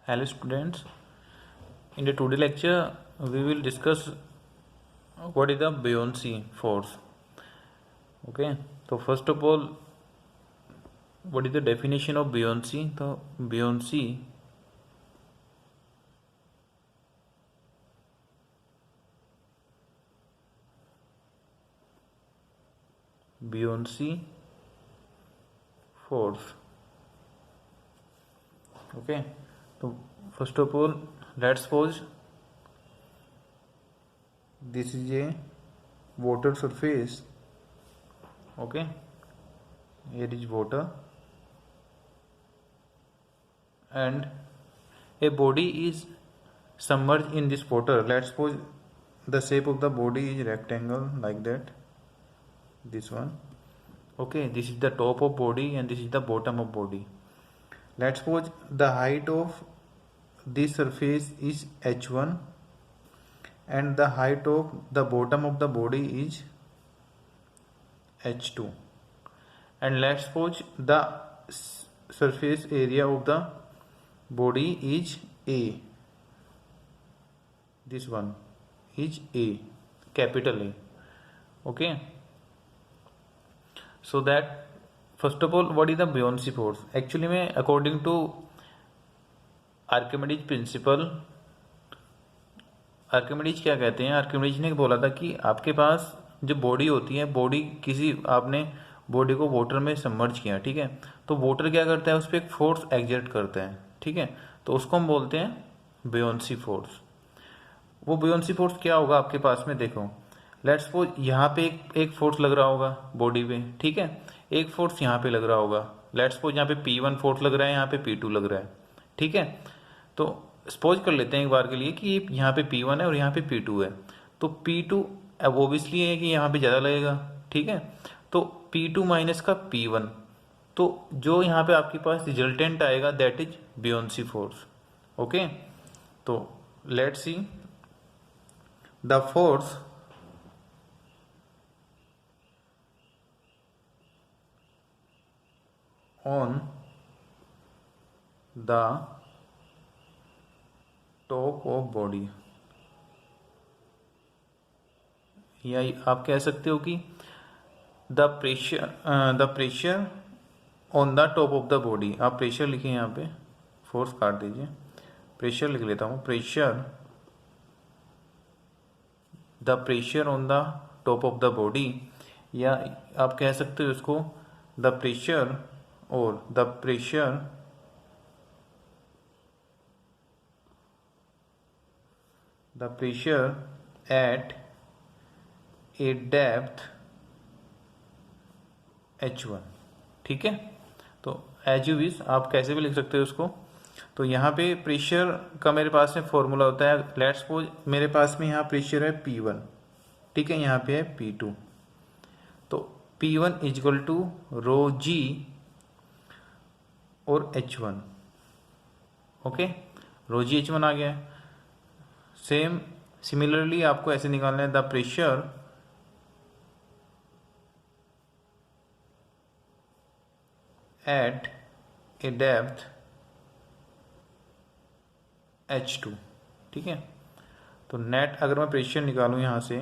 Hello students, in the today lecture we will discuss what is the buoyancy force. Okay, so first of all, what is the definition of buoyancy? So buoyancy force. Okay, so first of all, let's suppose this is a water surface. Okay, here is water and a body is submerged in this water. Let's suppose the shape of the body is rectangle like that, this one. Okay, this is the top of body and this is the bottom of body. Let's suppose the height of this surface is h1 and the height of the bottom of the body is h2, and let's suppose the surface area of the body is a. This one is a, capital A. Okay, so that first of all, what is the buoyancy force? Actually में according to Archimedes principle, Archimedes क्या कहते हैं, Archimedes ने बोला था कि आपके पास जो बॉडी होती है, बॉडी किसी आपने बॉडी को वाटर में सबमर्ज किया, ठीक है, तो वाटर क्या करता है, उस पर एक फोर्स एग्जर्ट करता है, ठीक है, तो उसको हम बोलते हैं बुयोंसी फोर्स। वो बुयोंसी फोर्स क्या होगा आपके पास में, देखो लेट्स सपोज यहाँ पे एक फोर्स लग रहा होगा बॉडी पे, ठीक है, एक फोर्स यहाँ पे लग रहा होगा, लेट्स सपोज यहाँ पे P1 फोर्स लग रहा है, यहाँ पे P2 लग रहा है, ठीक है, तो सपोज कर लेते हैं एक बार के लिए कि यहाँ पे P1 है और यहाँ पे P2 है, तो P2 अब ओबियसली है कि यहाँ पे ज़्यादा लगेगा, ठीक है, तो P2 माइनस का P1, तो जो यहाँ पे आपके पास रिजल्टेंट आएगा दैट इज बुयोंसी फोर्स। ओके, तो let's see the force on the top of body, या आप कह सकते हो कि the pressure on the top of the body. आप प्रेशर लिखे यहाँ पे, फोर्स काट दीजिए, प्रेशर लिख लेता हूँ, the pressure on the top of the body, या आप कह सकते हो इसको द प्रेशर और the pressure at A depth h1, ठीक है, तो एज यू विश आप कैसे भी लिख सकते हो उसको। तो यहाँ पे प्रेशर का मेरे पास में फॉर्मूला होता है, लेट्स सपोज मेरे पास में यहाँ प्रेशर है P1, ठीक है, यहाँ पे है P2, तो P1 इजक्वल टू रो जी और H1। ओके, रो जी H1 आ गया है। सेम सिमिलरली आपको ऐसे निकालना है, the pressure at A depth H2, ठीक है, तो नेट अगर मैं प्रेशर निकालूं यहाँ से,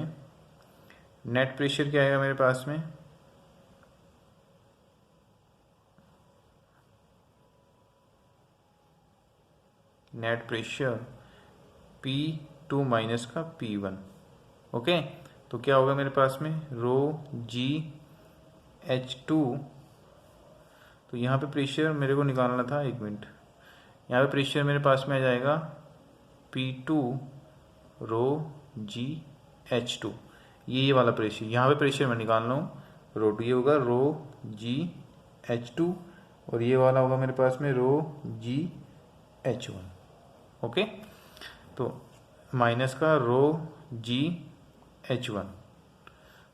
नेट प्रेशर क्या आएगा मेरे पास में, नेट प्रेशर P2 माइनस का P1। ओके, तो क्या होगा मेरे पास में रो जी H2, तो यहाँ पे प्रेशर मेरे को निकालना था, एक मिनट, यहाँ पे प्रेशर मेरे पास में आ जाएगा P2 रो जी H2, ये वाला प्रेशर, यहाँ पे प्रेशर मैं निकाल रहा हूँ, रो टू ये होगा रो जी H2 और ये वाला होगा मेरे पास में रो जी H1। ओके, तो माइनस का रो जी H1,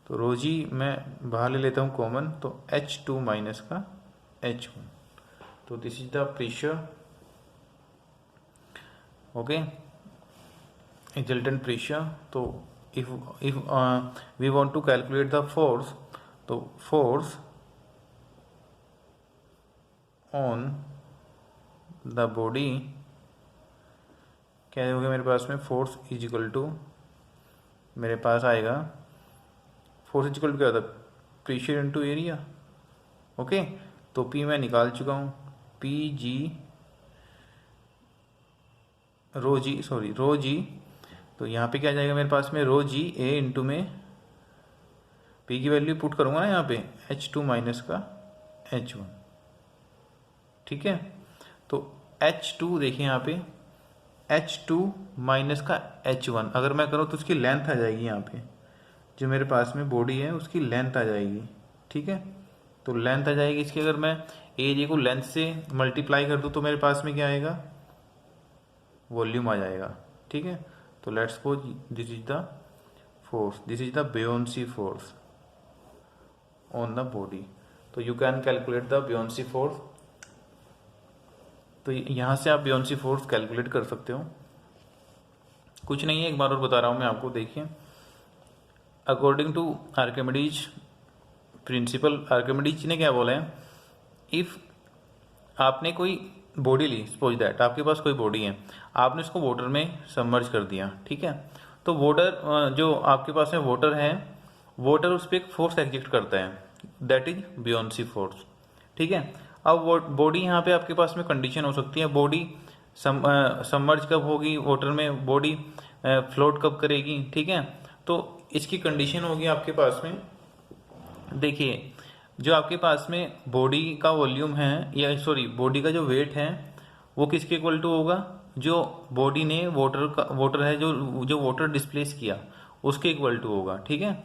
तो रो जी मैं बाहर ले लेता हूँ कॉमन, तो H2 माइनस का H1, तो this is the pressure. Okay, resultant pressure. तो if we want to calculate the force, तो फोर्स ऑन द बॉडी क्या होगा मेरे पास में, फोर्स इज इक्वल टू, मेरे पास आएगा फोर्स इज इक्वल टू क्या होता है, प्रेशर इनटू एरिया। ओके, तो पी मैं निकाल चुका हूँ, पी जी रो जी, सॉरी रो जी, तो यहाँ पे क्या जाएगा मेरे पास में, रो जी ए इंटू में पी की वैल्यू पुट करूँगा ना यहाँ पे, H2 माइनस का H1, ठीक है। तो H2 देखिए यहाँ पे, H2 माइनस का H1 अगर मैं करूँ तो उसकी लेंथ आ जाएगी यहाँ पे, जो मेरे पास में बॉडी है उसकी लेंथ आ जाएगी, ठीक है। तो लेंथ आ जाएगी इसकी, अगर मैं एरिया को लेंथ से मल्टीप्लाई कर दूँ तो मेरे पास में क्या आएगा, वॉल्यूम आ जाएगा, ठीक है। तो let's suppose this is the force, this is the buoyancy force on the body, तो you can calculate the buoyancy force. तो यहाँ से आप बेयोंसी फोर्स कैलकुलेट कर सकते हो, कुछ नहीं है, एक बार और बता रहा हूँ मैं आपको, देखिए according to Archimedes principle, Archimedes ने क्या बोला है, इफ आपने कोई बॉडी ली, सपोज दैट आपके पास कोई बॉडी है, आपने उसको वाटर में सबमर्ज कर दिया, ठीक है। तो वाटर जो आपके पास में वाटर है, वाटर उस पर एक फोर्स एग्जिट करता है, दैट इज बेयोंसी फोर्स, ठीक है। अब बॉडी यहाँ पे आपके पास में कंडीशन हो सकती है, बॉडी सबमर्ज कब होगी वाटर में, बॉडी फ्लोट कब करेगी, ठीक है। तो इसकी कंडीशन होगी आपके पास में, देखिए जो आपके पास में बॉडी का वॉल्यूम है, या सॉरी बॉडी का जो वेट है वो किसके इक्वल टू होगा, जो बॉडी ने वाटर है जो वाटर डिस्प्लेस किया उसके इक्वल टू होगा, ठीक है।